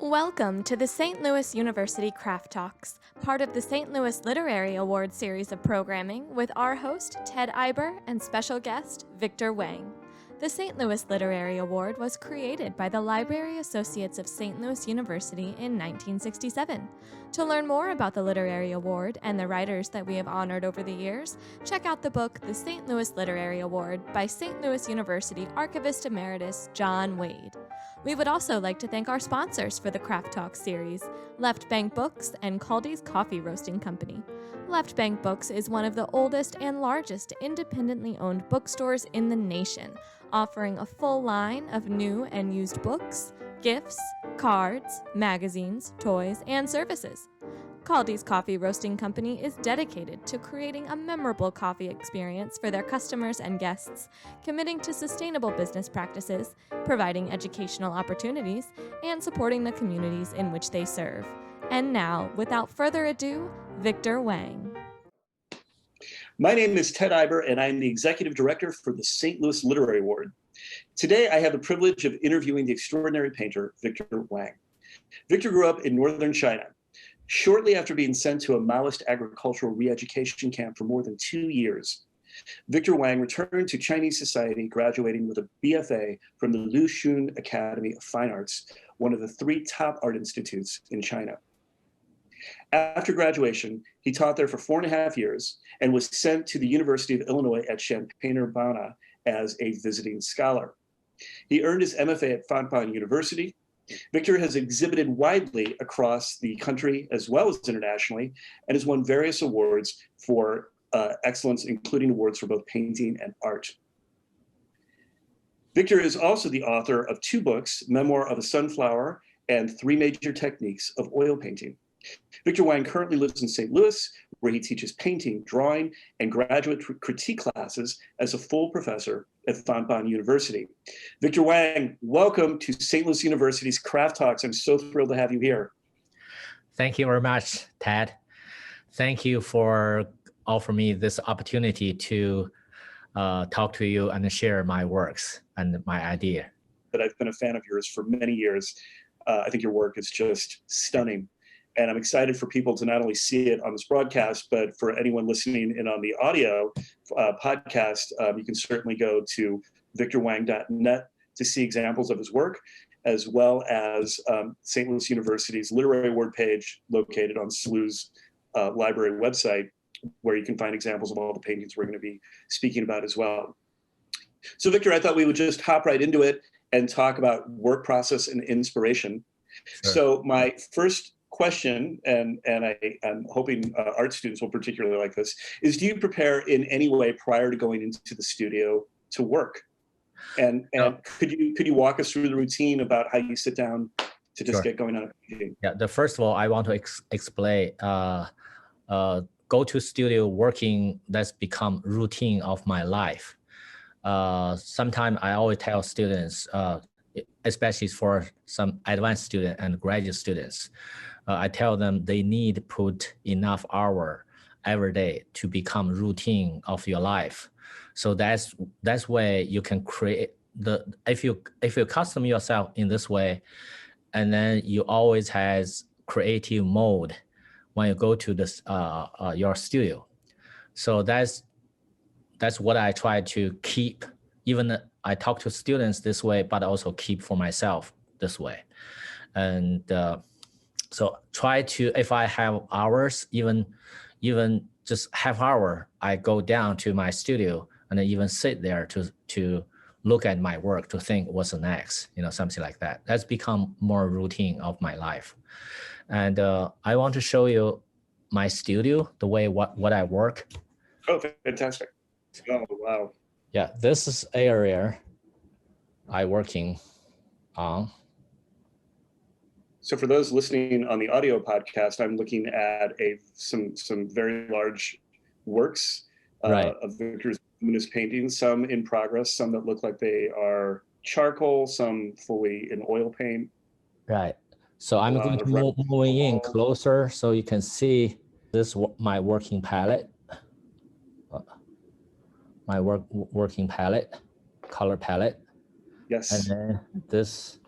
Welcome to the St. Louis University Craft Talks, part of the St. Louis Literary Award series of programming with our host, Ted Eiber, and special guest, Victor Wang. The St. Louis Literary Award was created by the Library Associates of St. Louis University in 1967. To learn more about the Literary Award and the writers that we have honored over the years, check out the book The St. Louis Literary Award by St. Louis University Archivist Emeritus John Wade. We would also like to thank our sponsors for the Craft Talk series, Left Bank Books and Caldy's Coffee Roasting Company. Left Bank Books is one of the oldest and largest independently owned bookstores in the nation, offering a full line of new and used books, gifts, cards, magazines, toys, and services. Caldy's Coffee Roasting Company is dedicated to creating a memorable coffee experience for their customers and guests, committing to sustainable business practices, providing educational opportunities, and supporting the communities in which they serve. And now, without further ado, Victor Wang. My name is Ted Eiber, and I am the Executive Director for the St. Louis Literary Award. Today, I have the privilege of interviewing the extraordinary painter, Victor Wang. Victor grew up in northern China. Shortly after being sent to a Maoist agricultural re-education camp for more than 2 years, Victor Wang returned to Chinese society, graduating with a BFA from the Luxun Academy of Fine Arts, one of the 3 top art institutes in China. After graduation, he taught there for 4.5 years and was sent to the University of Illinois at Champaign-Urbana as a visiting scholar. He earned his MFA at Fontbonne University. Victor has exhibited widely across the country as well as internationally and has won various awards for excellence, including awards for both painting and art. Victor is also the author of 2 books, Memoir of a Sunflower and 3 Major Techniques of Oil Painting. Victor Wang currently lives in St. Louis, where he teaches painting, drawing, and graduate critique classes as a full professor at Fontbonne University. Victor Wang, welcome to St. Louis University's Craft Talks. I'm so thrilled to have you here. Thank you very much, Ted. Thank you for offering me this opportunity to talk to you and share my works and my idea. But I've been a fan of yours for many years. I think your work is just stunning. And I'm excited for people to not only see it on this broadcast, but for anyone listening in on the audio podcast, you can certainly go to victorwang.net to see examples of his work, as well as St. Louis University's Literary Award page located on SLU's library website, where you can find examples of all the paintings we're going to be speaking about as well. So Victor, I thought we would just hop right into it and talk about work process and inspiration. Sure. So my first question, and I'm hoping art students will particularly like this, is do you prepare in any way prior to going into the studio to work? And could you walk us through the routine about how you sit down to just get going on a painting? Yeah, first of all, I want to explain, go to studio working, that's become routine of my life. Sometimes I always tell students, especially for some advanced students and graduate students, I tell them they need to put enough hour every day to become routine of your life. So that's where you can create if you custom yourself in this way, and then you always has creative mode when you go to this your studio. So that's what I try to keep. Even I talk to students this way, but also keep for myself this way. And so try to, if I have hours, even just half hour, I go down to my studio and then even sit there to look at my work, to think what's the next, something like that. That's become more routine of my life. And I want to show you my studio, the way what I work. Oh, fantastic. Oh, wow. Yeah, this is area I working on. So for those listening on the audio podcast, I'm looking at some very large works of Victor's luminous paintings, some in progress, some that look like they are charcoal, some fully in oil paint. Right. So I'm going to moving in closer so you can see this my working palette. My working palette, color palette. Yes. And then this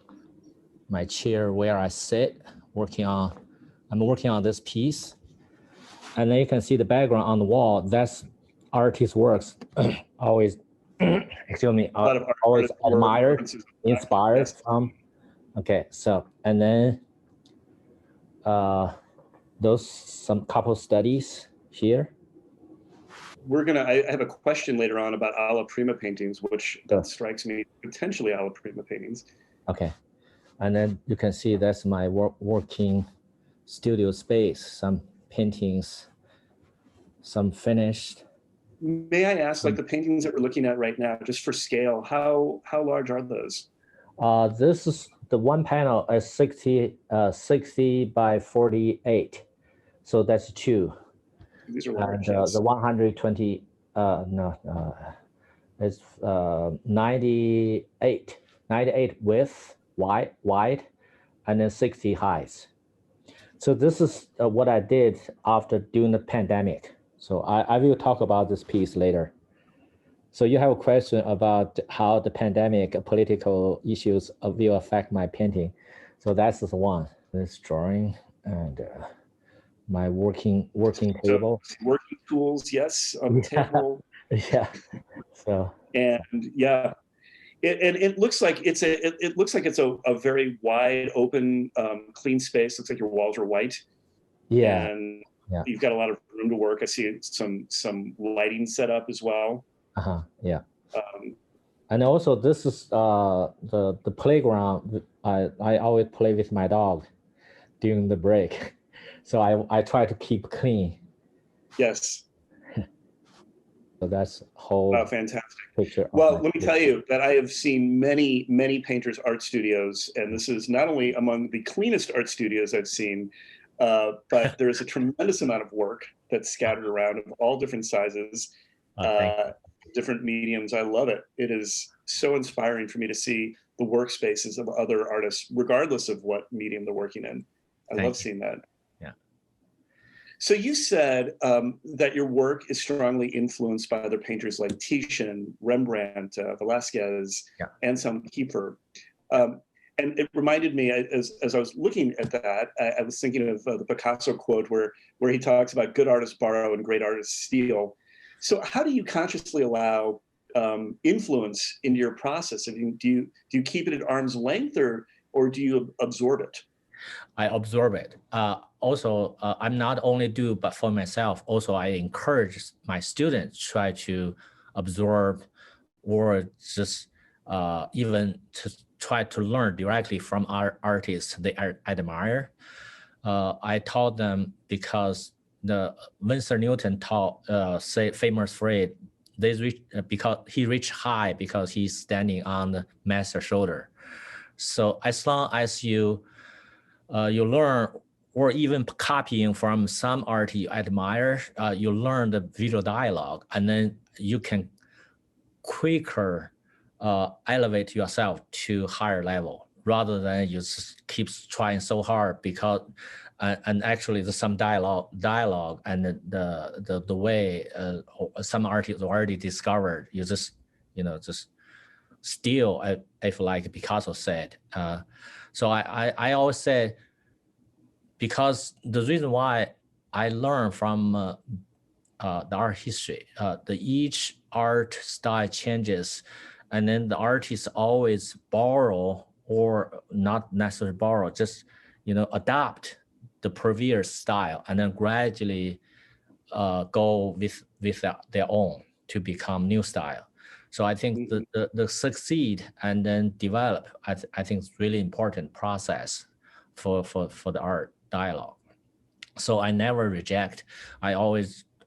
my chair where I sit, I'm working on this piece. And then you can see the background on the wall. That's artist works. Always, excuse me, always admired, inspired Yes. from. Okay, so, and then those some couple studies here. I have a question later on about alla prima paintings, which Sure. strikes me potentially alla prima paintings. Okay, and then you can see that's my working studio space, some paintings, some finished. May I ask, like the paintings that we're looking at right now, just for scale, how large are those? This is the one panel is 60 by 48. So that's two. These are large, and yes. the 120, it's 98 width, wide, and then 60 height. So this is what I did after during the pandemic. So I will talk about this piece later. So you have a question about how the pandemic political issues will affect my painting. So that's the one, this drawing and my working table. So, working tools, yes, on the table. Yeah. So. And yeah, it looks like it's a very wide, open, clean space. Looks like your walls are white. Yeah. And yeah. You've got a lot of room to work. I see some lighting set up as well. Yeah. And also this is the playground. I always play with my dog during the break. So I try to keep clean. Yes. So that's whole fantastic picture. Well, let me tell you that I have seen many painters' art studios, and this is not only among the cleanest art studios I've seen, but there's a tremendous amount of work that's scattered around of all different sizes, different mediums. I love it. It is so inspiring for me to see the workspaces of other artists, regardless of what medium they're working in. I love seeing that. Yeah. So you said that your work is strongly influenced by other painters like Titian, Rembrandt, Velázquez, Anselm Kiefer. And it reminded me, as I was looking at that, I was thinking of the Picasso quote where he talks about good artists borrow and great artists steal. So how do you consciously allow influence into your process? I mean, do you keep it at arm's length, or do you absorb it? I absorb it. Also, I'm not only do, but for myself, also I encourage my students try to absorb or just even to try to learn directly from our artists they admire. I taught them because the Winsor Newton taught famous phrase, because he reached high because he's standing on the master's shoulder. So as long as you learn or even copying from some art you admire, you learn the visual dialogue, and then you can quicker elevate yourself to higher level rather than you just keep trying so hard because and actually there's some dialogue and the way some artists already discovered, you just just steal, if like Picasso said. So I always say, because the reason why I learn from the art history, each art style changes, and then the artists always borrow, or not necessarily borrow, just adapt the previous style and then gradually go with their own to become new style. So I think the succeed and then develop, I think it's really important process for the art dialogue. So I never reject. I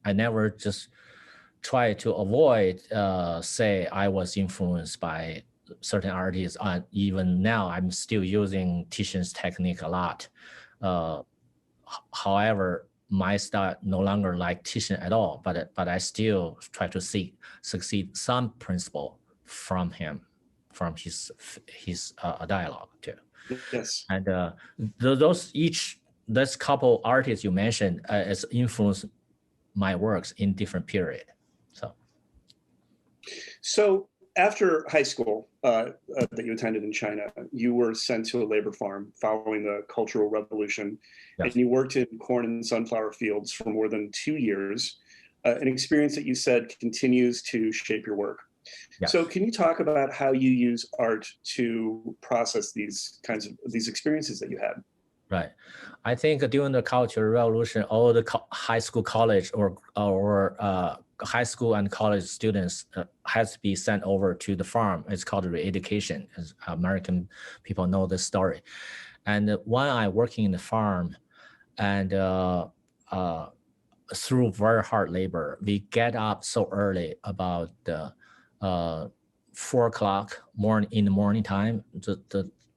never just try to avoid, say I was influenced by certain artists. Even now, I'm still using Titian's technique a lot. However, my style no longer like Titian at all, but I still try to succeed some principle from him, from his dialogue too. Yes. And this couple artists you mentioned has influenced my works in different period. So after high school that you attended in China, you were sent to a labor farm following the Cultural Revolution, Yes. and you worked in corn and sunflower fields for more than 2 years, an experience that you said continues to shape your work. Yes. So can you talk about how you use art to process these experiences that you had? Right. I think during the Cultural Revolution, all the high school, college, or high school and college students has to be sent over to the farm. It's called reeducation, as American people know this story. And while I working in the farm, and through very hard labor, we get up so early, about 4 o'clock in the morning time.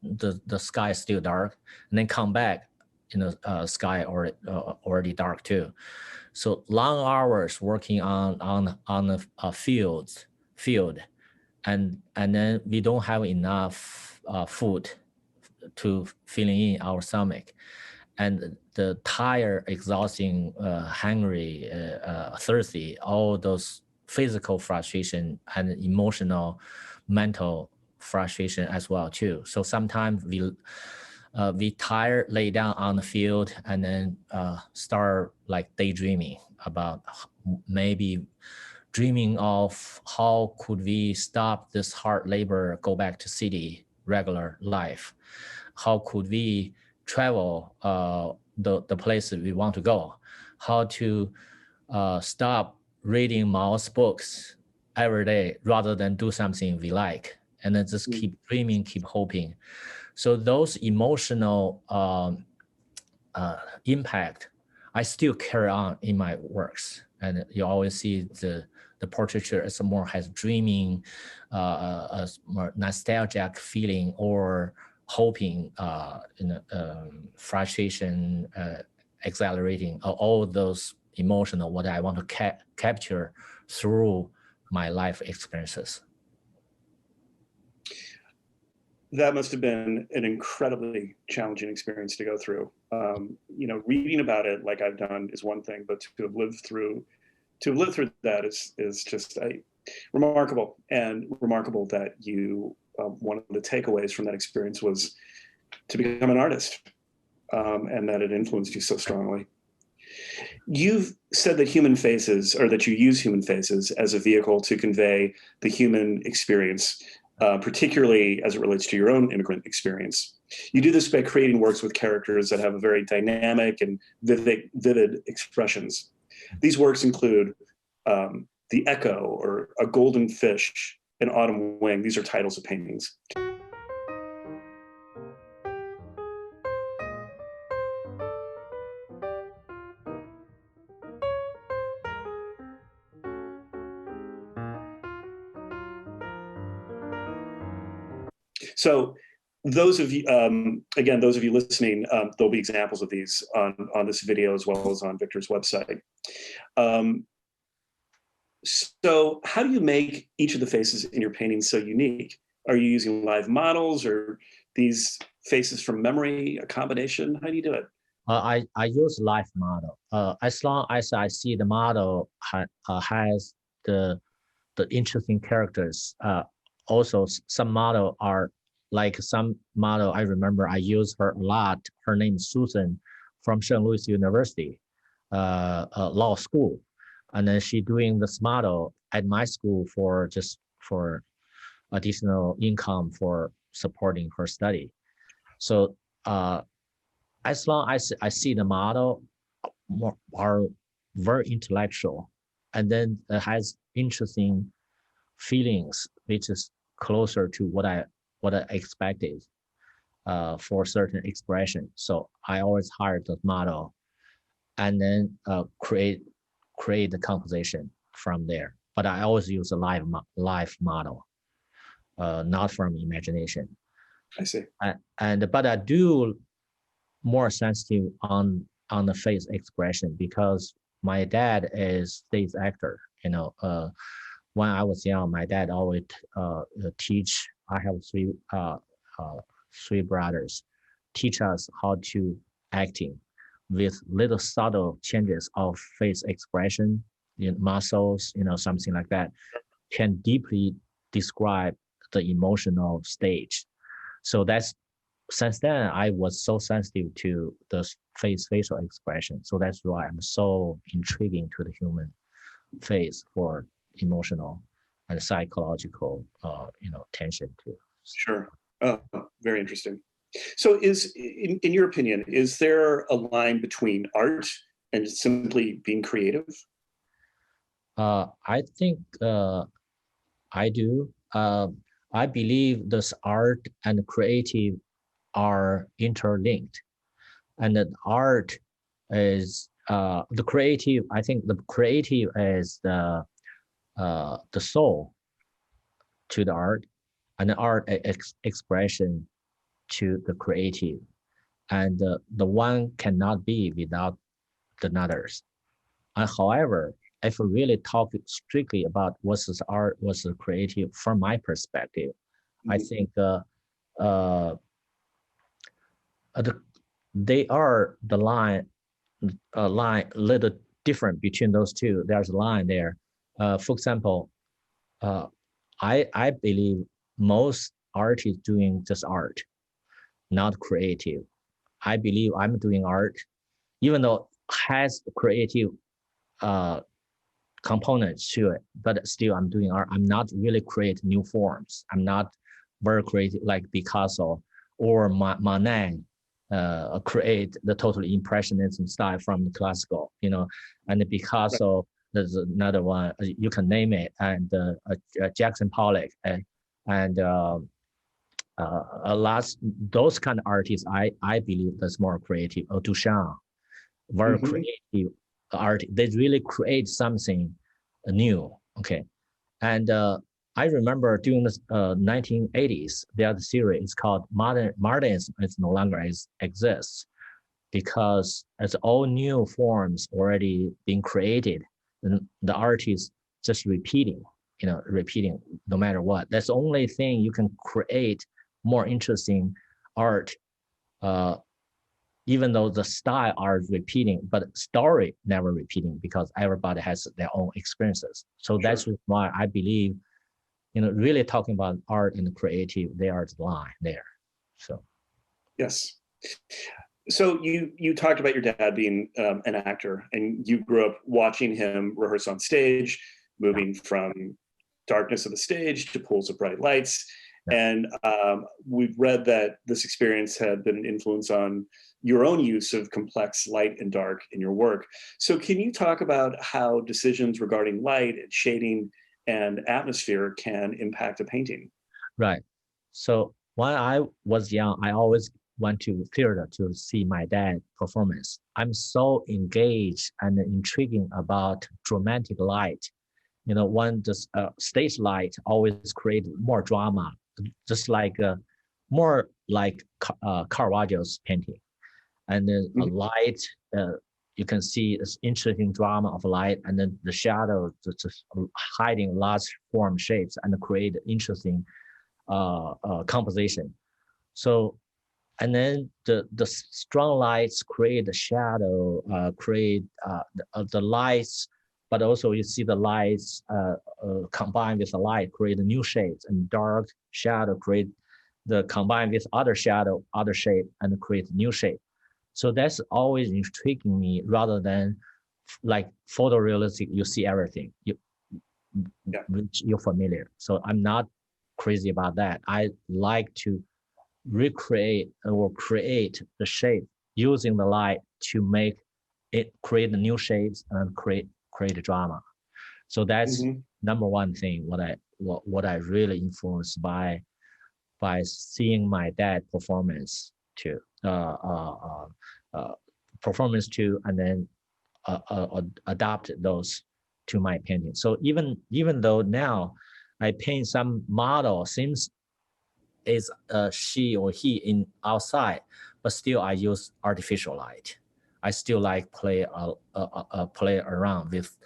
The sky is still dark, and then come back in the sky already dark too. So long hours working on the field, and then we don't have enough food to filling in our stomach, and the tired, exhausting, hungry, thirsty, all those physical frustration and emotional, mental frustration as well too. So sometimes we tired, lay down on the field, and then start like daydreaming about, maybe dreaming of how could we stop this hard labor, go back to city regular life. How could we travel the places we want to go? How to stop reading Maoist books every day rather than do something we like, and then just keep dreaming, keep hoping. So those emotional impact, I still carry on in my works. And you always see the portraiture as more has dreaming, a more nostalgic feeling, or hoping, frustration, exhilarating, all those emotional, what I want to capture through my life experiences. That must have been an incredibly challenging experience to go through. Reading about it like I've done is one thing, but to have lived through that is just remarkable, and remarkable that you one of the takeaways from that experience was to become an artist, and that it influenced you so strongly. You've said that that you use human faces as a vehicle to convey the human experience, particularly as it relates to your own immigrant experience. You do this by creating works with characters that have a very dynamic and vivid expressions. These works include The Echo, or A Golden Fish, and Autumn Wing. These are titles of paintings. So those of you, again, those of you listening, there'll be examples of these on this video as well as on Victor's website. So how do you make each of the faces in your paintings so unique? Are you using live models, or these faces from memory, a combination? How do you do it? I use live model. As long as I see the model has the interesting characters. Also, some model are like some model I remember I use her a lot. Her name is Susan from Champaign-Urbana University, law school. And then she doing this model at my school for additional income for supporting her study. So as long as I see the model are very intellectual, and then it has interesting feelings, which is closer to what I expected for certain expression. So I always hire the model, and then create the composition from there. But I always use a live model, not from imagination. I see. But I do more sensitive on the face expression, because my dad is stage actor. When I was young, my dad always teach. I have three brothers, teach us how to acting with little subtle changes of face expression, muscles, something like that, can deeply describe the emotional stage. So since then, I was so sensitive to the facial expression. So that's why I'm so intriguing to the human face for emotional and psychological, tension too. Sure. Oh, very interesting. So in your opinion, is there a line between art and simply being creative? I think I do. I believe this art and creative are interlinked, and that art is the creative. I think the creative is the soul to the art, and the art expression to the creative, and the one cannot be without the others. And however, if we really talk strictly about what's the art, what's the creative, from my perspective, I think they are the line little different between those two. There's a line there. For example, I believe most art is doing just art, not creative. I believe I'm doing art, even though it has creative components to it, but still I'm doing art. I'm not really creating new forms. I'm not very creative like Picasso or Monet create the total impressionism style from the classical, and the Picasso, there's another one, you can name it, and Jackson Pollock, and a lot, those kind of artists, I believe that's more creative. Or Duchamp, very creative art. They really create something new. Okay, and I remember during the 1980s, the series is called Modernism. It's no longer exists because it's all new forms already being created, and the artist just repeating no matter what. That's the only thing you can create more interesting art, even though the style are repeating, but story never repeating because everybody has their own experiences. So that's why I believe, really talking about art and creative, they are the line there. So. Yes. So you talked about your dad being an actor, and you grew up watching him rehearse on stage, moving from darkness of the stage to pools of bright lights. And we've read that this experience had been an influence on your own use of complex light and dark in your work. So can you talk about how decisions regarding light and shading and atmosphere can impact a painting? Right. So when I was young, I always went to theater to see my dad performance. I'm so engaged and intriguing about dramatic light. When the stage light always create more drama, just like more like Caravaggio's painting. And then a light, you can see this interesting drama of light, and then the shadow just hiding large form shapes and create interesting composition. So, and then the strong lights create the shadow, create the lights, but also you see the lights combined with the light create the new shapes, and dark shadow create the combined with other shadow, other shape, and create new shape. So that's always intriguing me, rather than like photorealistic, you see everything, which you're familiar. So I'm not crazy about that. I like to recreate or create the shape using the light to make it create the new shapes and create a drama. So that's number one thing. What I really influenced by seeing my dad performance too, and then adapt those to my painting. So even though now I paint some model seems is she or he in outside, but still I use artificial light. I still like play around with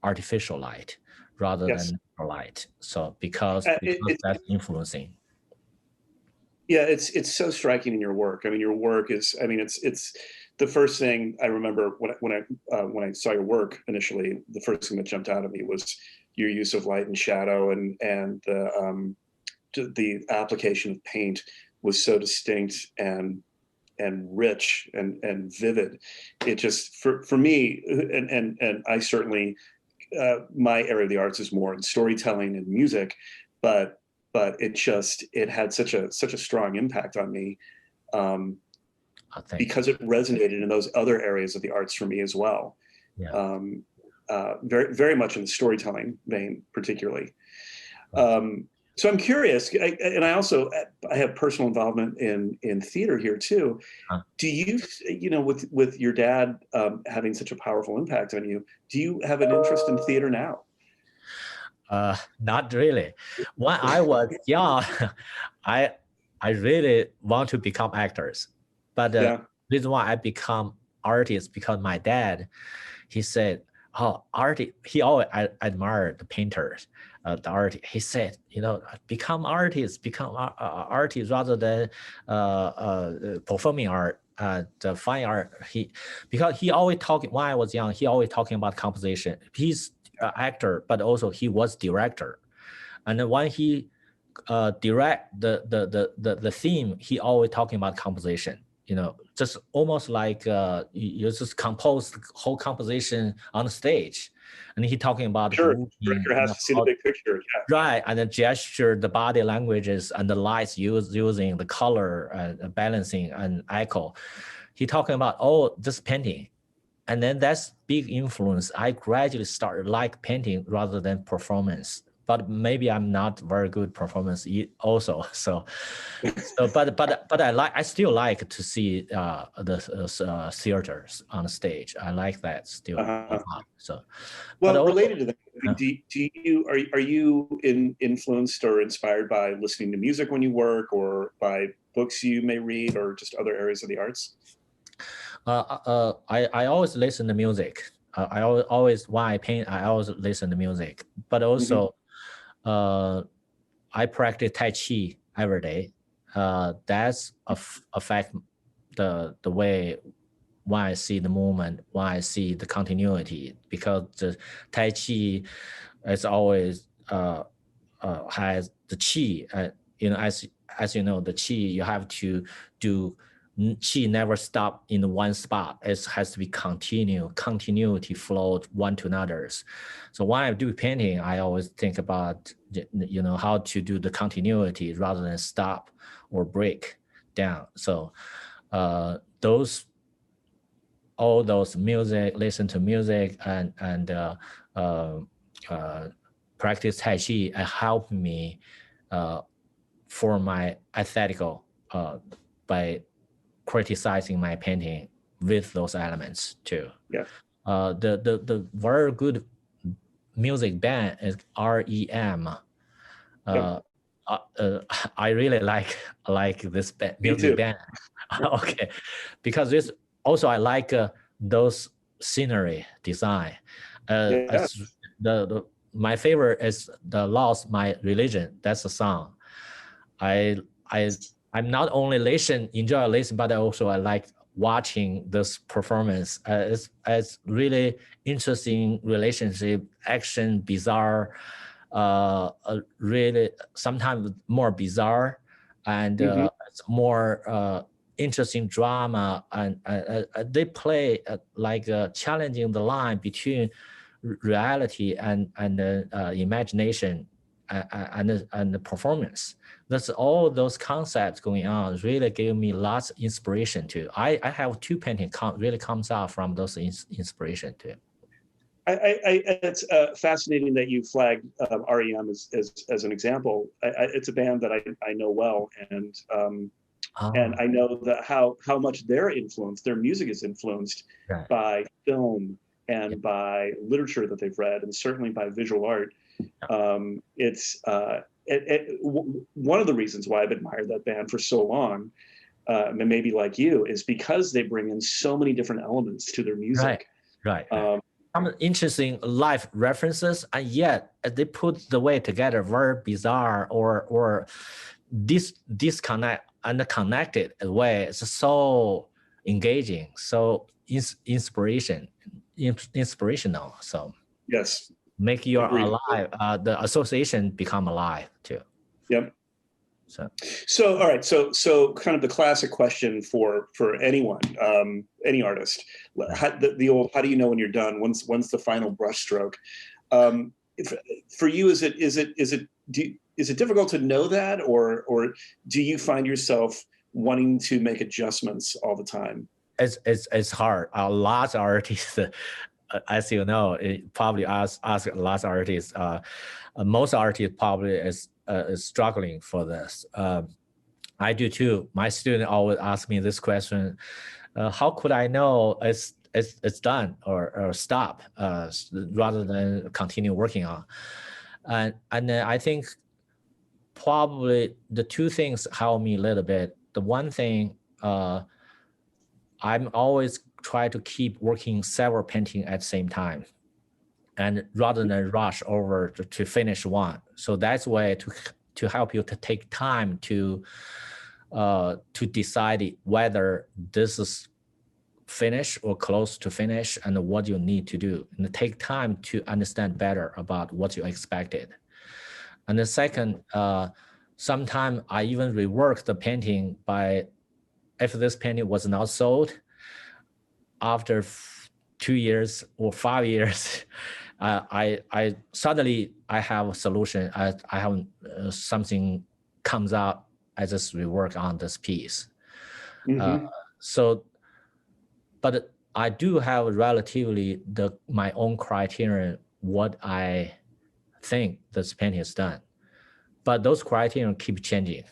artificial light rather than natural light. So because that's influencing. Yeah, it's so striking in your work. I mean, your work is. I mean, it's the first thing I remember when I saw your work initially. The first thing that jumped out at me was your use of light and shadow and the application of paint was so distinct and rich and vivid. It just for me, and I certainly my area of the arts is more in storytelling and music, but it had such a strong impact on me because it resonated in those other areas of the arts for me as well. Yeah. Very, very much in the storytelling vein, particularly. So I'm curious, and I have personal involvement in theater here too. Do you, with your dad having such a powerful impact on you, do you have an interest in theater now? Not really. When I was young, I really want to become actors, but the reason why I become artist because my dad, he said, "Oh, artist." He always admired the painters, the artist. He said, become artist rather than performing art, the fine art. Because he always talking when I was young. He always talking about composition. He's actor, but also he was director, and then when he direct the theme, he always talking about composition. Just almost like you just compose the whole composition on the stage, and he talking about sure. The director has to see the big picture, right? And the gesture, the body languages, and the lights using the color, balancing and echo. He talking about this painting. And then that's big influence. I gradually started like painting rather than performance, but maybe I'm not very good performance also. So but I still like to see the theaters on the stage. I like that still. So, well, related to that, are you influenced or inspired by listening to music when you work, or by books you may read, or just other areas of the arts? I always listen to music. I always when I paint, I always listen to music. But also, I practice Tai Chi every day. That's affect the way when I see the movement, when I see the continuity, because the Tai Chi is always has the Qi. As you know, the Qi you have to do. Qi never stop in one spot. It has to be continuity flowed one to another's. So when I do painting, I always think about how to do the continuity rather than stop or break down. So all those music, listen to music and practice Tai Chi help me for my aesthetical by criticizing my painting with those elements too. Yeah. The very good music band is REM. I really like this music band. Okay, because this also I like those scenery design. My favorite is the Lost My Religion. That's a song. I'm not only enjoy listening, but also I like watching this performance. It's really interesting relationship, action, bizarre, really sometimes more bizarre, and it's more interesting drama. And they play like challenging the line between reality and imagination and the performance. That's all those concepts going on really gave me lots of inspiration too. I have two paintings really comes out from those inspiration too. It's fascinating that you flagged REM as an example. It's a band that I know well, and I know that how much their music is influenced by film and by literature that they've read, and certainly by visual art. It's one of the reasons why I've admired that band for so long, and maybe like you, is because they bring in so many different elements to their music. Right. Some interesting life references, and yet they put the way together very bizarre or disconnect and connected way. It's so engaging, so inspirational. So yes. make you Agreed. alive. The association become alive too. Yep. So all right. So kind of the classic question for anyone, any artist, the old, how do you know when you're done? When's the final brushstroke? For you, is it difficult to know that, or do you find yourself wanting to make adjustments all the time? It's hard. Lots of artists, as you know, probably ask lots of artists. Most artists probably is struggling for this. I do too. My student always ask me this question: how could I know it's done or stop, rather than continue working on? And then I think probably the two things help me a little bit. The one thing, I'm always try to keep working several paintings at the same time, and rather than rush over to finish one. So that's way to help you to take time to decide whether this is finished or close to finish and what you need to do, and take time to understand better about what you expected. And the second, sometimes I even rework the painting if this painting was not sold, after 2 years or 5 years, I suddenly have a solution. I have something comes out. I just rework on this piece. Mm-hmm. But I do have relatively my own criterion what I think this painting is done. But those criteria keep changing.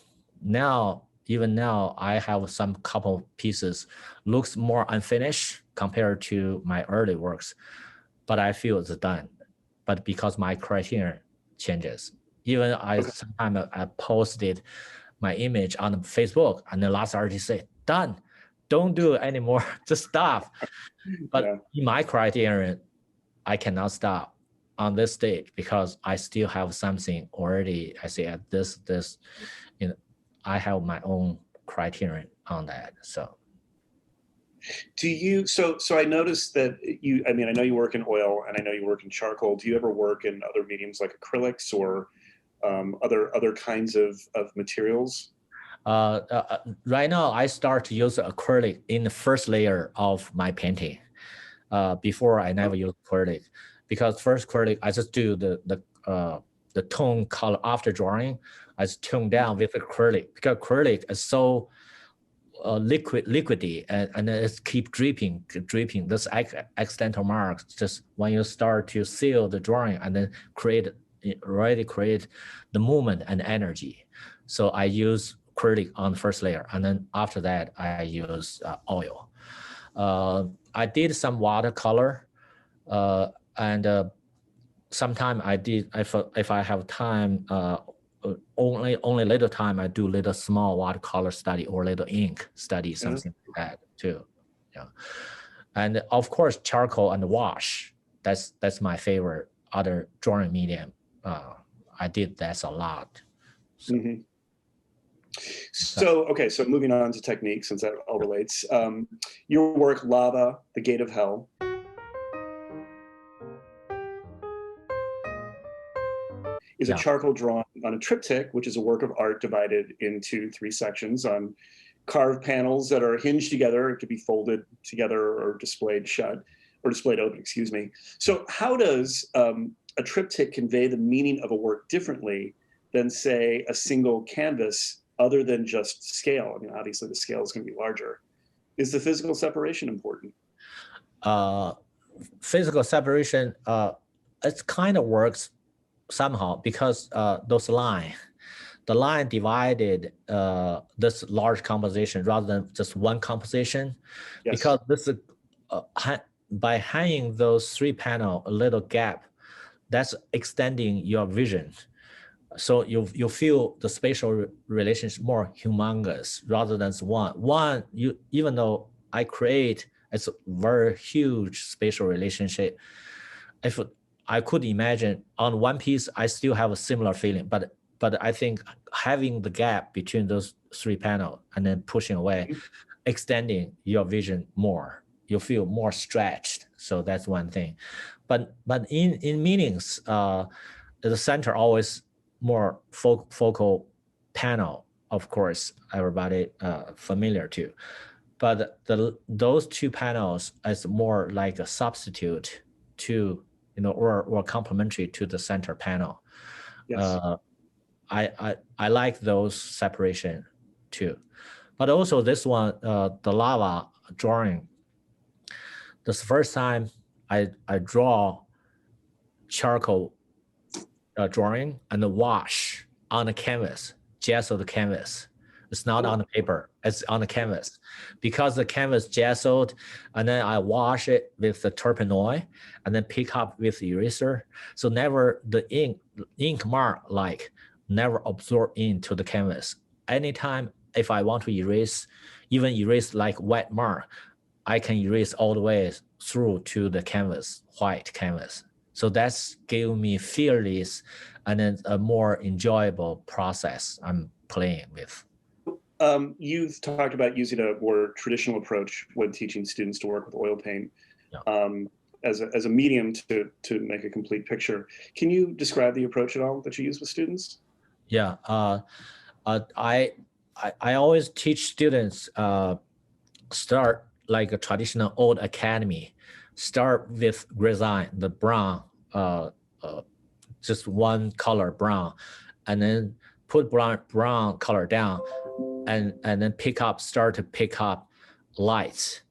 Even now, I have some couple pieces looks more unfinished compared to my early works, but I feel it's done. But because my criteria changes, even sometimes I posted my image on Facebook, and the last artist say, "Done, don't do it anymore, just stop." But in my criterion, I cannot stop on this stage because I still have something already. I say at this, I have my own criterion on that. So do you, so I noticed that I know you work in oil and I know you work in charcoal. Do you ever work in other mediums like acrylics or other kinds of materials? Right now I start to use acrylic in the first layer of my painting. Before I never use acrylic, because first acrylic I just do the tone color after drawing. I just tone down with acrylic because acrylic is so liquidy and it keep dripping. This accidental marks just when you start to seal the drawing and then already create the movement and energy. So I use acrylic on the first layer, and then after that I use oil. I did some watercolor, and sometimes I did, if I have time, only little time, I do little small watercolor study or little ink study, something like that too. Yeah, and of course charcoal and wash. That's my favorite other drawing medium. I did that a lot. So. Mm-hmm. So moving on to technique, since that all relates. Your work, Lava, The Gate of Hell, is a charcoal drawing on a triptych, which is a work of art divided into 3 sections on carved panels that are hinged together. It could be folded together or displayed shut, or displayed open, excuse me. So how does a triptych convey the meaning of a work differently than, say, a single canvas, other than just scale? I mean, obviously the scale is going to be larger. Is the physical separation important? Physical separation, it kind of works somehow because the line divided this large composition rather than just one composition. Yes. Because this is by hanging those 3 panels, a little gap, that's extending your vision. So you feel the spatial relationship more humongous rather than one. Even though I create it's a very huge spatial relationship, if I could imagine on one piece, I still have a similar feeling, but I think having the gap between those 3 panels and then pushing away, extending your vision more, you feel more stretched. So that's one thing. But in meetings, the center always more focal panel, of course, everybody familiar to. But those two panels is more like a substitute to, or complementary to the center panel. Yes. I like those separation too. But also this one, the lava drawing. This first time I draw charcoal drawing and the wash on the canvas, gessoed canvas. It's not on the paper, it's on the canvas. Because the canvas gessoed, and then I wash it with the turpenoid and then pick up with eraser. So never the ink mark never absorb into the canvas. Anytime if I want to erase, even erase like wet mark, I can erase all the way through to the canvas, white canvas. So that's gave me fearless and then a more enjoyable process I'm playing with. You've talked about using a more traditional approach when teaching students to work with oil paint, as a medium to make a complete picture. Can you describe the approach at all that you use with students? Yeah, I always teach students start like a traditional old academy. Start with grisaille, the brown, just one color brown, and then put brown color down, and then start to pick up lights.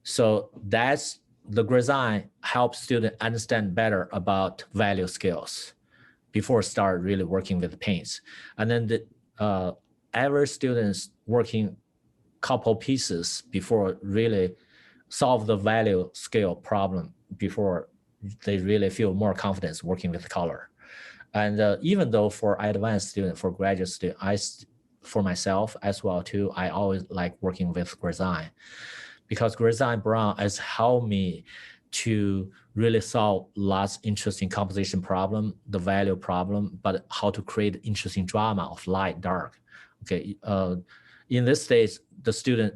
So that's the grisaille helps students understand better about value skills before start really working with paints. And then every students working couple pieces before really solve the value scale problem before they really feel more confidence working with color. And even though for advanced student, for graduate student, for myself as well too, I always like working with grisaille, because grisaille brown has helped me to really solve lots interesting composition problem, the value problem, but how to create interesting drama of light, dark. Okay, in this stage, the student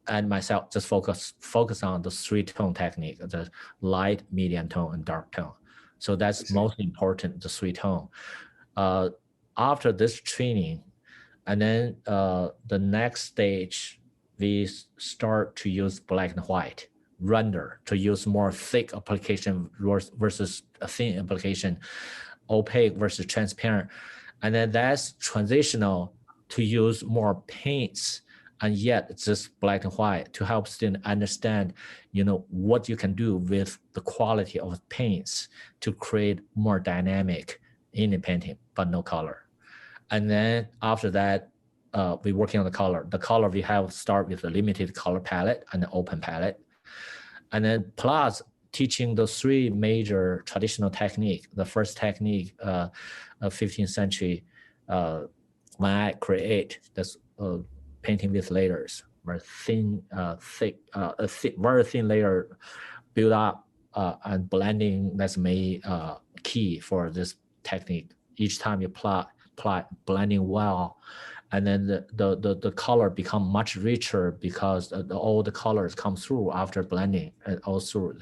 and myself just focus on the 3-tone technique, the light, medium tone, and dark tone. So that's most important, the 3-tone. After this training, and then the next stage, we start to use black and white, render, to use more thick application versus a thin application, opaque versus transparent. And then that's transitional to use more paints, and yet it's just black and white to help students understand, what you can do with the quality of paints to create more dynamic in the painting, but no color. And then after that, we're working on the color. The color we have start with a limited color palette and an open palette. And then plus teaching the 3 major traditional technique. The first technique, 15th century, when I create this painting with layers, where very thin layer build up and blending, that's main key for this technique. Each time you apply blending well, and then the color become much richer because all the colors come through after blending, and also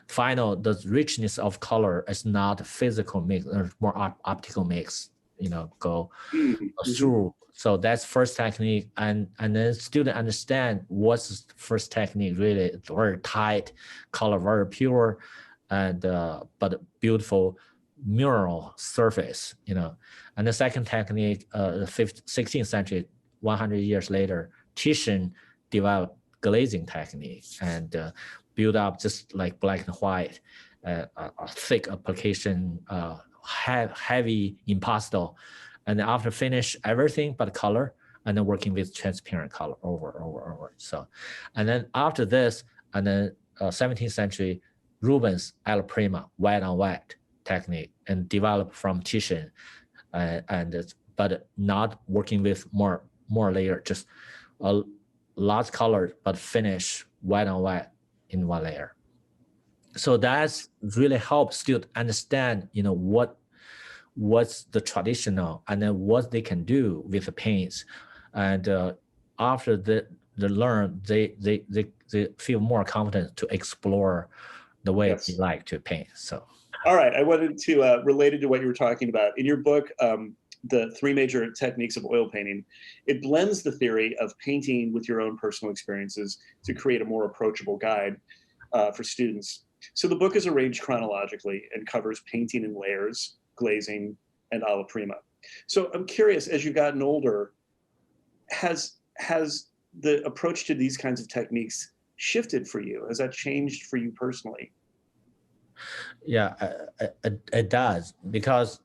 the richness of color is not physical mix, more optical mix, go through. So that's first technique, and then student understand what's the first technique. Really, it's very tight color, very pure, and but beautiful mural surface, And the second technique, 16th century, 100 years later, Titian developed glazing technique and build up just like black and white, a thick application, heavy impasto. And then after finish everything but color, and then working with transparent color over. So, and then after this, and then 17th century, Rubens al prima, white on white technique, and developed from Titian, but not working with more layer, just a large color, but finish white on white in one layer. So that's really helps students understand, what's the traditional, and then what they can do with the paints. And after learn, they feel more confident to explore the way Yes. they like to paint. So. All right, I wanted to, related to what you were talking about, in your book, The Three Major Techniques of Oil Painting, it blends the theory of painting with your own personal experiences to create a more approachable guide for students. So the book is arranged chronologically and covers painting in layers, glazing, and alla prima. So I'm curious, as you've gotten older, has the approach to these kinds of techniques shifted for you? Has that changed for you personally? Yeah, it does, because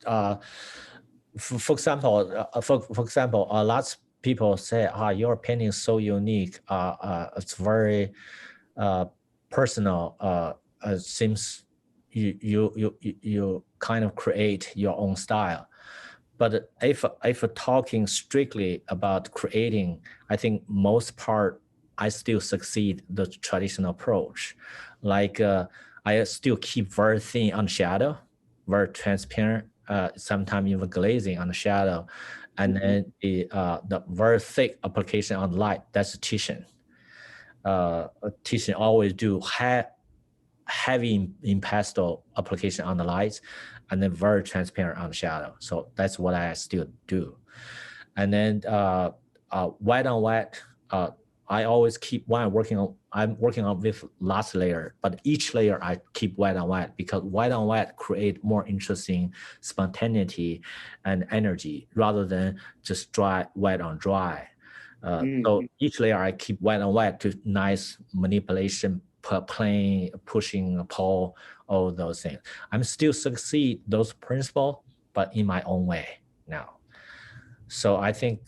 for example, lots of people say, your painting is so unique. It's very personal. It seems you kind of create your own style. But if talking strictly about creating, I think most part I still succeed the traditional approach. Like I still keep very thin on shadow, very transparent, sometimes even glazing on the shadow, and then the very thick application on light. That's Titian. Titian always do heavy in pastel application on the lights, and then very transparent on the shadow. So that's what I still do. And then white on white, I always keep, when I'm working on with last layer, but each layer I keep white on white, because white on white create more interesting spontaneity and energy rather than just white on dry. So each layer I keep white on white to nice manipulation, playing, pushing, pull, all those things. I'm still succeed those principles, but in my own way now. So I think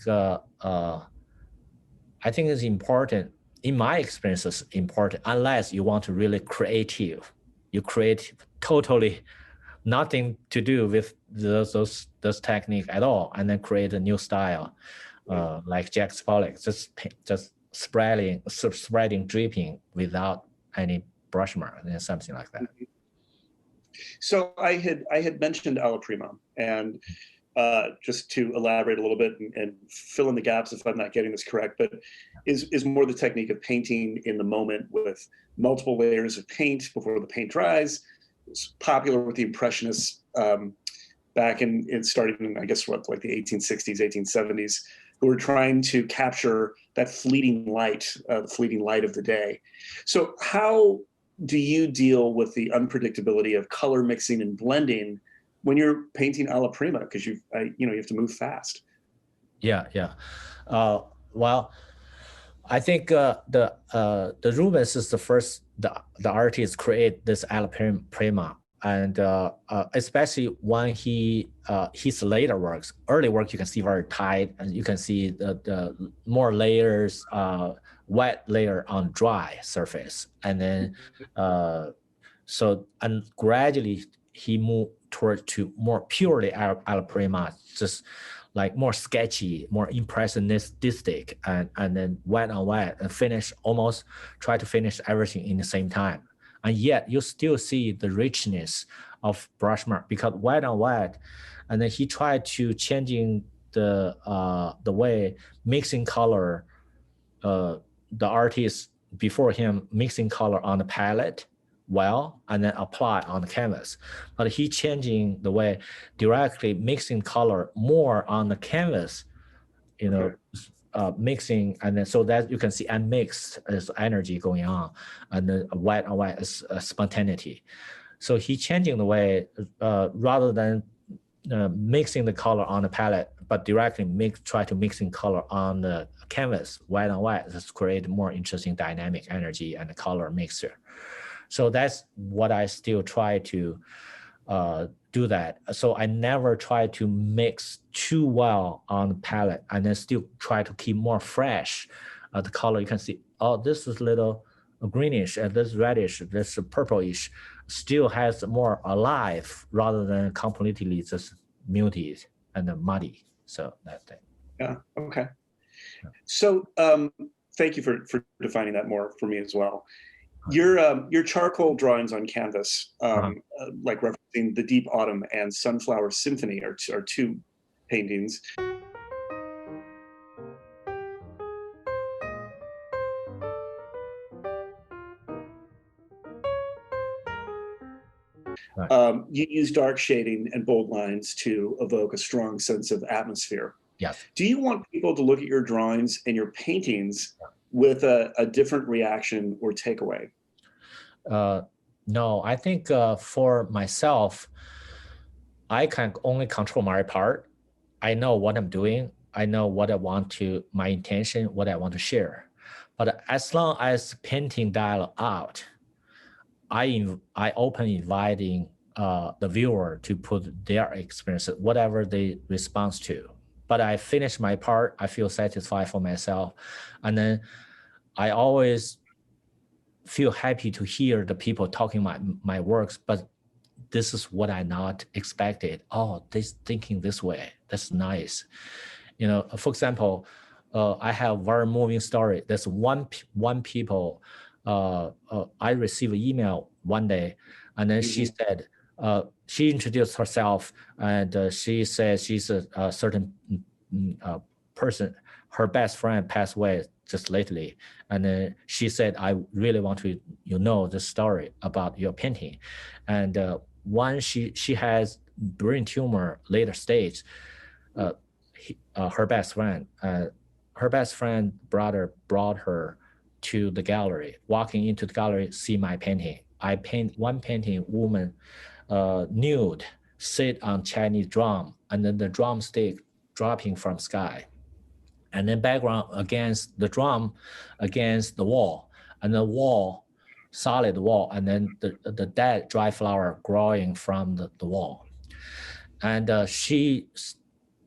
it's important. In my experience, it's important, unless you want to really creative. You create totally nothing to do with those technique at all, and then create a new style, like Jack Pollock, just spreading, dripping without any brush mark and something like that. So I had mentioned alla prima, and just to elaborate a little bit and fill in the gaps if I'm not getting this correct, but is more the technique of painting in the moment with multiple layers of paint before the paint dries. It's popular with the Impressionists back in starting in, I guess, like the 1860s, 1870s, who were trying to capture that fleeting light of the day. So how do you deal with the unpredictability of color mixing and blending when you're painting alla prima? Because you have to move fast. Yeah. Well, I think the Rubens is the first the artist create this alla prima, and especially when his later works, early work you can see very tight, and you can see the more layers, wet layer on dry surface, and then and gradually he moved toward to more purely alla prima, just like more sketchy, more impressionistic, and then white on white, and try to finish everything in the same time. And yet you still see the richness of brush mark, because white on white, and then he tried to changing the way mixing color. The artist before him mixing color on the palette and then apply on the canvas, but he changing the way directly mixing color more on the canvas, mixing, and then so that you can see unmixed is energy going on, and then white on white is spontaneity. So he changing the way rather than mixing the color on the palette, but directly try to mixing color on the canvas, white on white, just create more interesting dynamic energy and the color mixture. So that's what I still try to do that. So I never try to mix too well on the palette, and then still try to keep more fresh the color. You can see, this is little greenish, this reddish, this purplish, still has more alive rather than completely just muted and muddy. So that's it. Yeah. Okay. So thank you for defining that more for me as well. Your charcoal drawings on canvas, like referencing The Deep Autumn and Sunflower Symphony, are two paintings. Right. You use dark shading and bold lines to evoke a strong sense of atmosphere. Yes. Do you want people to look at your drawings and your paintings with a different reaction or takeaway? No, I think for myself, I can only control my part. I know what I'm doing. I know what I want to, my intention, what I want to share. But as long as painting dialogue out, I open inviting the viewer to put their experience, whatever they respond to. But I finish my part. I feel satisfied for myself, and then I always feel happy to hear the people talking my works. But this is what I not expected. Oh, they thinking this way. That's nice. You know, for example, I have very moving story. There's one people. I received an email one day, and then she said she introduced herself, and she said she's a certain person. Her best friend passed away just lately, and then she said, "I really want to know the story about your painting," and one she has brain tumor later stage. Her best friend brother brought her to the gallery. Walking into the gallery, see my painting. I paint one painting, woman nude, sit on Chinese drum, and then the drumstick dropping from sky, and then background against the drum, against the wall, and the wall, solid wall, and then the dead dry flower growing from the wall. And she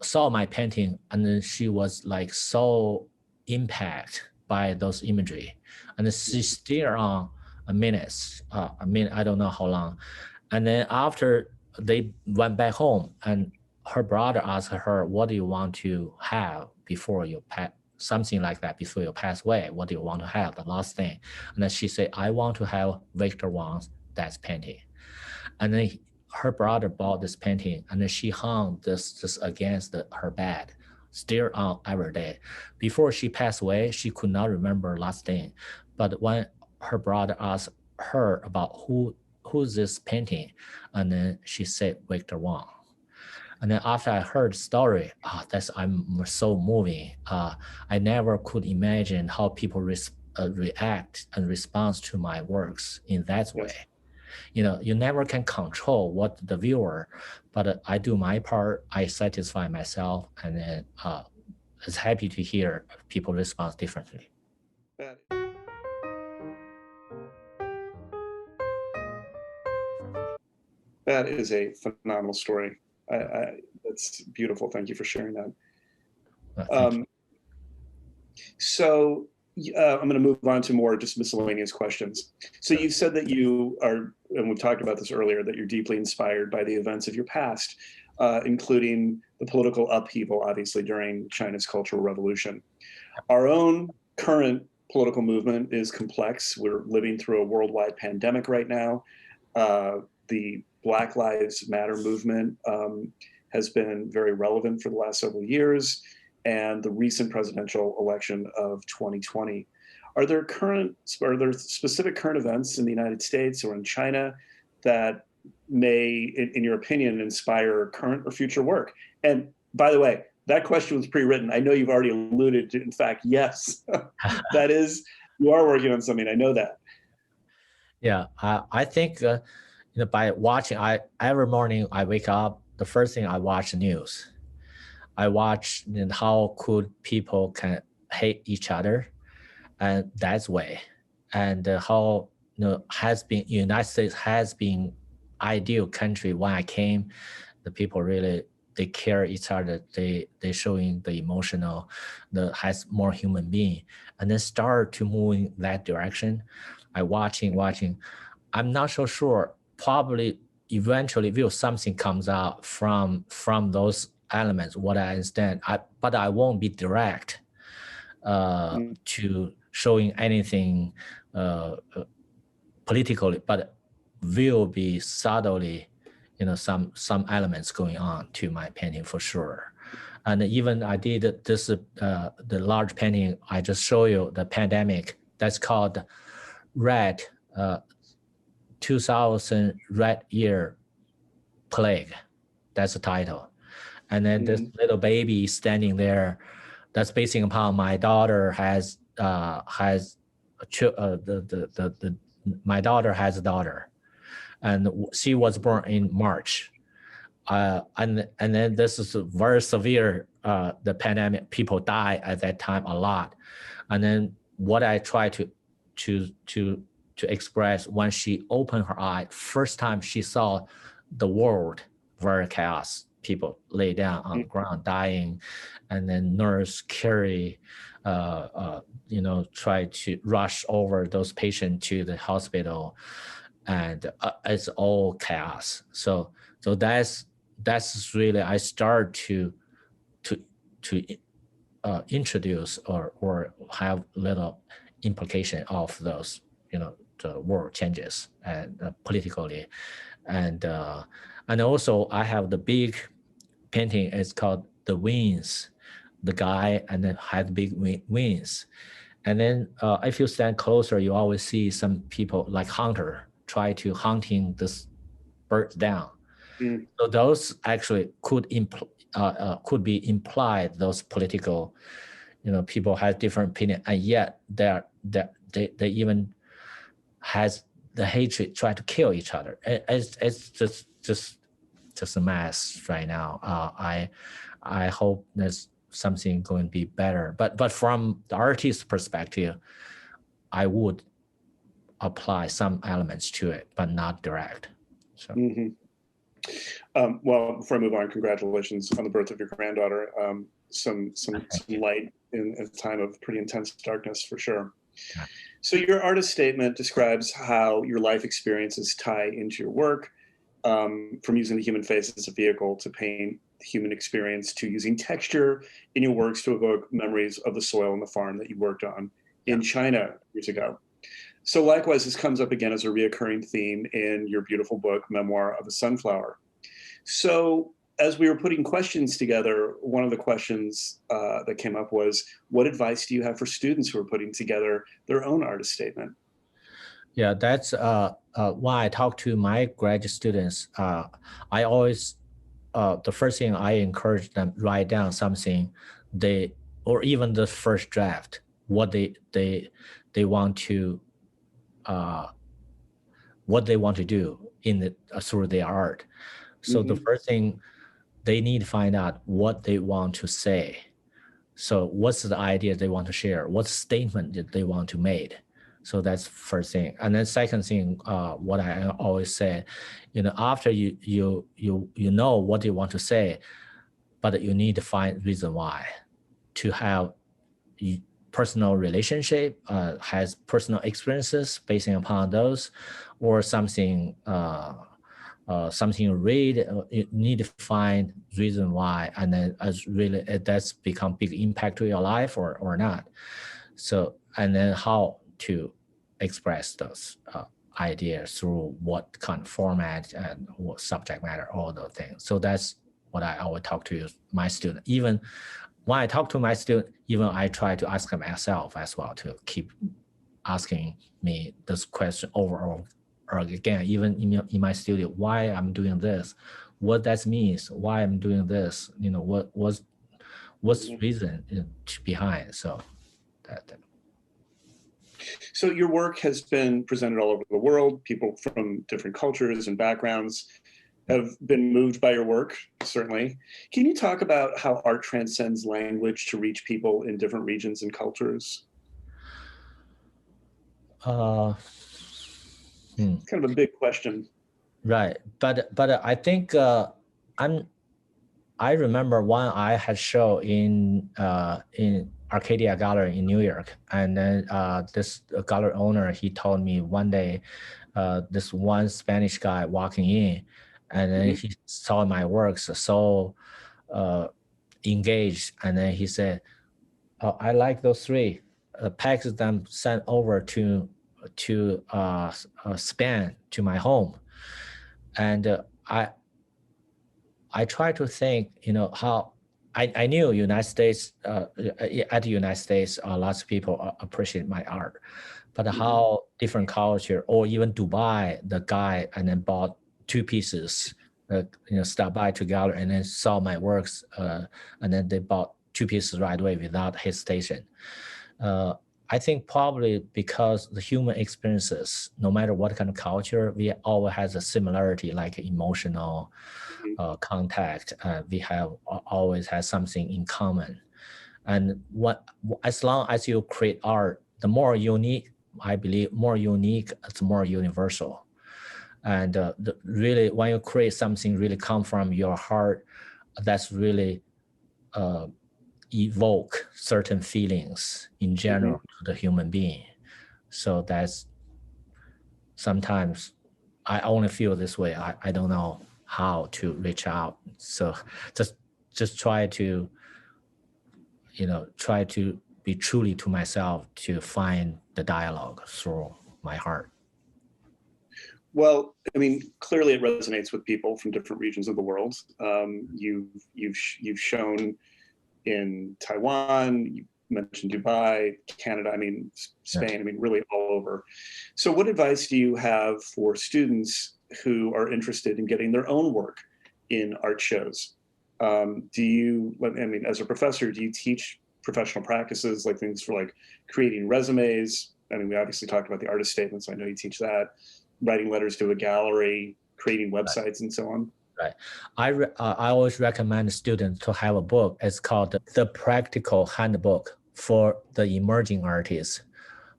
saw my painting, and then she was like so impacted by those imagery, and then she stared on a minute, I don't know how long, and then after they went back home, and her brother asked her, "What do you want to have before you pass?" Something like that, before you pass away. What do you want to have? The last thing, and then she said, "I want to have Victor Wang's that painting," and then her brother bought this painting, and then she hung this against her bed, still on every day. Before she passed away, she could not remember last thing, but when her brother asked her about who's this painting, and then she said Victor Wang. And then after I heard the story, I'm so moving. I never could imagine how people react and respond to my works in that way. You know, you never can control what the viewer, but I do my part. I satisfy myself, and then it's happy to hear people respond differently. That is a phenomenal story. That's beautiful. Thank you for sharing that. Thank you. So I'm going to move on to more just miscellaneous questions. So you said that you are, and we talked about this earlier, that you're deeply inspired by the events of your past, including the political upheaval, obviously, during China's Cultural Revolution. Our own current political movement is complex. We're living through a worldwide pandemic right now. The Black Lives Matter movement has been very relevant for the last several years, and the recent presidential election of 2020. Are there specific current events in the United States or in China that may, in your opinion, inspire current or future work? And by the way, that question was pre-written. I know you've already alluded to, in fact, yes, that is, you are working on something. I know that. Yeah, I think by watching, every morning I wake up, the first thing I watch the news. I watch how could people can hate each other, and that's way, and how has been United States has been ideal country when I came. The people really they care each other. They showing the emotional, has more human being, and then start to move in that direction. I watching. I'm not so sure. Probably eventually will something comes out from those elements, what I understand. But I won't be direct to showing anything politically, but will be subtly, some elements going on to my painting for sure. And even I did this, the large painting I just show you, the pandemic, that's called Red 2000 Red Year Plague. That's the title. And then this little baby standing there, that's basing upon my daughter has my daughter has a daughter, and she was born in March. And then this is very severe, the pandemic, people die at that time a lot. And then what I try to express, when she opened her eye, first time she saw the world, very chaos, people lay down on the ground dying, and then nurse carry, try to rush over those patients to the hospital, and it's all chaos. So that's really, I start to introduce or have little implication of those, the world changes and politically, and also I have the big painting. It's called The Wings, the guy and then had big wings, and then if you stand closer, you always see some people like hunter try to hunting this bird down. So those actually could be implied, those political, people have different opinion, and yet they even has the hatred, try to kill each other. It's just a mess right now. I hope there's something going to be better. But from the artist's perspective, I would apply some elements to it, but not direct. So. Well, before I move on, congratulations on the birth of your granddaughter. Some light in a time of pretty intense darkness, for sure. Yeah. So your artist statement describes how your life experiences tie into your work, from using the human face as a vehicle to paint the human experience, to using texture in your works to evoke memories of the soil and the farm that you worked on in China years ago. So likewise, this comes up again as a reoccurring theme in your beautiful book, Memoir of a Sunflower. So as we were putting questions together, one of the questions that came up was, what advice do you have for students who are putting together their own artist statement? Yeah, that's why I talk to my graduate students. I always, the first thing I encourage them, write down something or even the first draft, what they want to, what they want to do through their art. So the first thing, they need to find out what they want to say. So what's the idea they want to share? What statement that they want to make? So that's first thing. And then second thing, what I always say, after you know what you want to say, but you need to find reason why. To have personal relationship, has personal experiences basing upon those, or something something you read, you need to find reason why, and then that's become big impact to your life or not. So, and then how to express those ideas through what kind of format and what subject matter, all those things. So that's what I always talk to my student. Even when I talk to my student, even I try to ask them myself as well, to keep asking me this question over or again, even in my studio, why I'm doing this, what that means, why I'm doing this, what's the reason behind. So that. So your work has been presented all over the world. People from different cultures and backgrounds have been moved by your work, certainly. Can you talk about how art transcends language to reach people in different regions and cultures? Kind of a big question. Right, but I think I remember when I had show in Arcadia Gallery in New York, and then this gallery owner, he told me one day, this one Spanish guy walking in, and then he saw my works so engaged, and then he said, "Oh, I like those three. Package them, sent over to Spain, to my home." And I try to think, how I knew United States, at the United States, lots of people appreciate my art, but how different culture, or even Dubai, the guy and then bought two pieces, stopped by to gallery and then saw my works, and then they bought two pieces right away without hesitation. I think probably because the human experiences, no matter what kind of culture, we always has a similarity, like emotional contact. We have always has something in common. And as long as you create art, the more unique, I believe, more unique, it's more universal. And really, when you create something really come from your heart, that's really evoke certain feelings in general to the human being. So that's sometimes I only feel this way. I don't know how to reach out. So just try to, try to be truly to myself, to find the dialogue through my heart. Well, I mean, clearly it resonates with people from different regions of the world. You've shown in Taiwan, you mentioned Dubai, Canada, I mean, Spain, I mean, really all over. So what advice do you have for students who are interested in getting their own work in art shows? As a professor, do you teach professional practices, like things for like creating resumes? I mean, we obviously talked about the artist statements. I know you teach that. Writing letters to a gallery, creating websites, and so on. Right. I always recommend students to have a book. It's called The Practical Handbook for the Emerging Artists,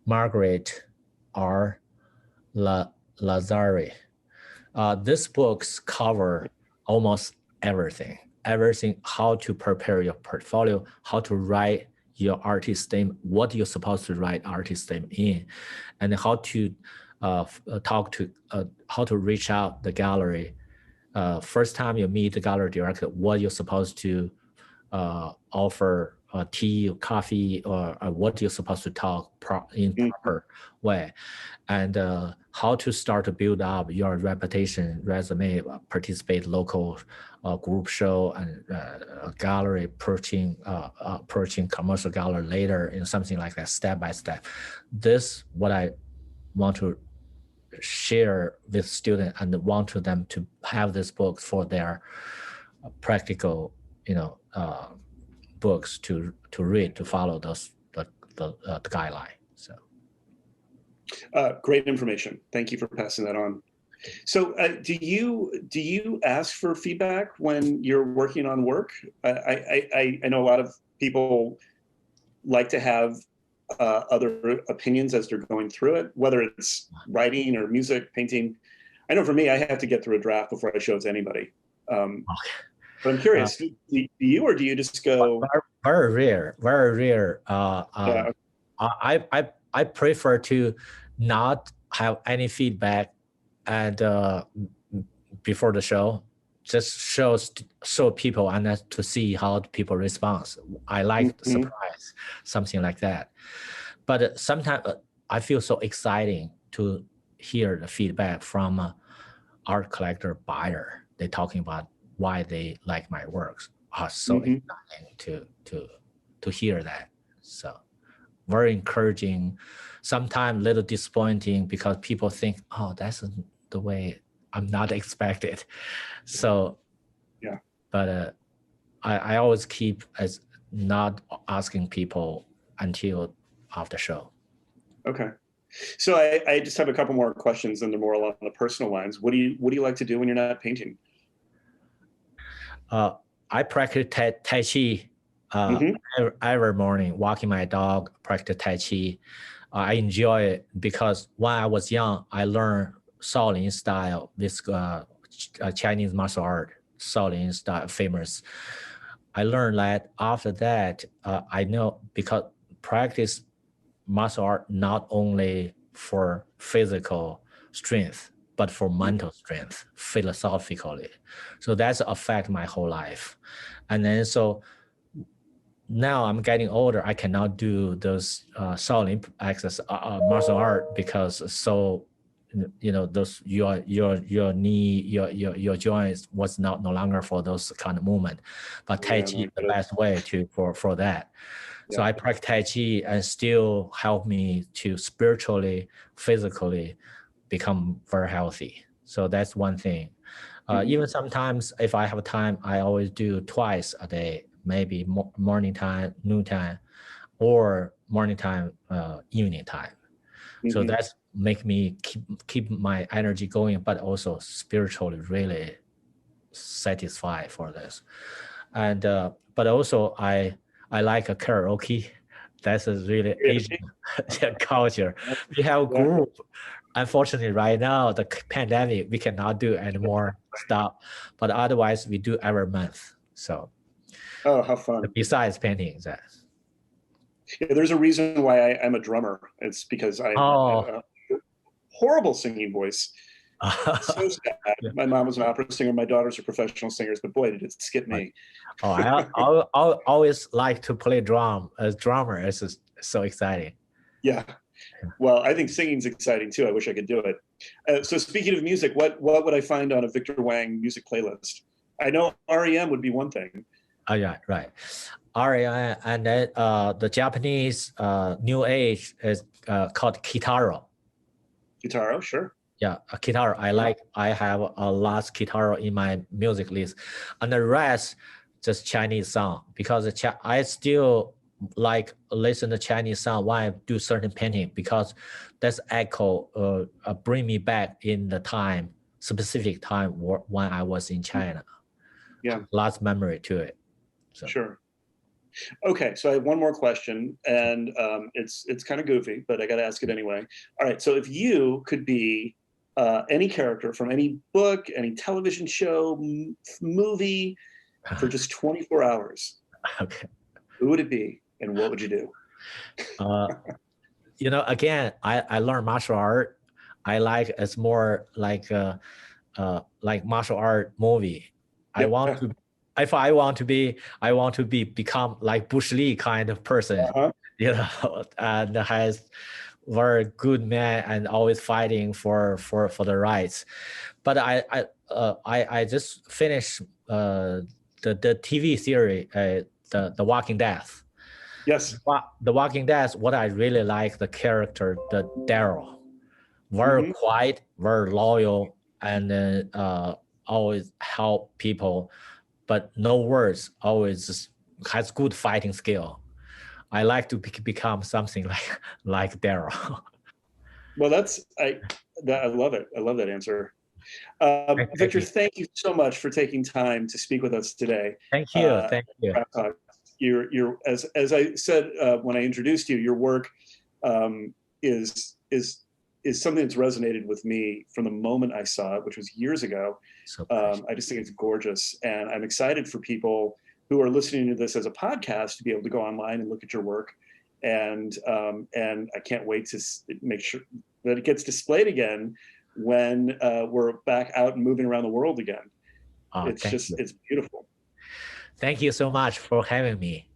Margaret R. Lazari. This books cover almost everything, how to prepare your portfolio, how to write your artist statement, what you're supposed to write artist statement in, and how to how to reach out the gallery. First time you meet the gallery director, what you're supposed to offer, tea or coffee, or what you're supposed to talk in proper way, and how to start to build up your reputation, resume, participate local group show and gallery, approaching commercial gallery later, something like that, step by step. This what I want to share with students, and want to them to have this book for their practical, books to read, to follow those the guideline. So great information. Thank you for passing that on. So do you ask for feedback when you're working on work? I know a lot of people like to have other opinions as they're going through it, whether it's writing or music, painting. I know for me, I have to get through a draft before I show it to anybody. But I'm curious, do you, or do you just go? Very rare, very rare. I prefer to not have any feedback and before the show, just show people and to see how people respond. I like the surprise, something like that. But sometimes I feel so exciting to hear the feedback from art collector buyer. They're talking about why they like my works. Are so exciting to hear that. So very encouraging. Sometimes a little disappointing because people think, oh, that's the way I'm not expected. So, yeah. But I always keep as not asking people until after show. Okay. So I just have a couple more questions, and they're more along the personal lines. What do you like to do when you're not painting? I practice Tai Chi every morning, walking my dog, practice Tai Chi. I enjoy it because when I was young, I learned Shaolin style, this Chinese martial art, Shaolin style, famous. I learned that after that, I know because practice martial art not only for physical strength, but for mental strength, philosophically. So that's affect my whole life. And then so now I'm getting older, I cannot do those Shaolin access martial art because those your knee, your joints was no longer for those kind of movement. But Tai Chi is the best way for that. So I practice Tai Chi and still help me to spiritually, physically become very healthy. So that's one thing. Even sometimes if I have time, I always do twice a day, maybe morning time, noon time, or morning time, evening time. So that's make me keep my energy going, but also spiritually really satisfied for this. And but also I like a karaoke. That's a really Asian culture. We have a group. Unfortunately, right now the pandemic, we cannot do any more stuff. But otherwise, we do every month. So, oh, how fun! Besides painting, that. Yeah, there's a reason why I'm a drummer. It's because I horrible singing voice. So sad. My mom was an opera singer. My daughters are professional singers, but boy, did it skip me. I always like to play drum as drummer. It's so exciting. Yeah. Well, I think singing's exciting too. I wish I could do it. So speaking of music, what would I find on a Victor Wang music playlist? I know REM would be one thing. Oh yeah, right. REM, and then the Japanese new age is called Kitaro. Kitaro, sure. Yeah, a Kitaro. I have a lot Kitaro in my music list, and the rest just Chinese song, because I still like listen to Chinese song when I do certain painting, because that's echo bring me back in the time, specific time when I was in China. Yeah, lots memory to it. So. Sure. Okay, so I have one more question, and it's kind of goofy, but I got to ask it anyway. All right, so if you could be any character from any book, any television show, movie, for just 24 hours, okay, who would it be, and what would you do? Again, I learned martial art. I like it's more like martial art movie. I want to. If I want to become like Bruce Lee kind of person, and has very good man and always fighting for the rights. But I just finished the TV series, the Walking Dead. Yes. The Walking Dead. What I really like the character, the Daryl, very quiet, very loyal, and then always help people. But no words, always has good fighting skill. I like to become something like Daryl. Well, I love it. I love that answer. Victor, thank you so much for taking time to speak with us today. Thank you. Thank you. You're as I said when I introduced you, your work is something that's resonated with me from the moment I saw it, which was years ago. So I just think it's gorgeous, and I'm excited for people who are listening to this as a podcast to be able to go online and look at your work, and I can't wait to make sure that it gets displayed again when we're back out and moving around the world again. It's beautiful. Thank you so much for having me.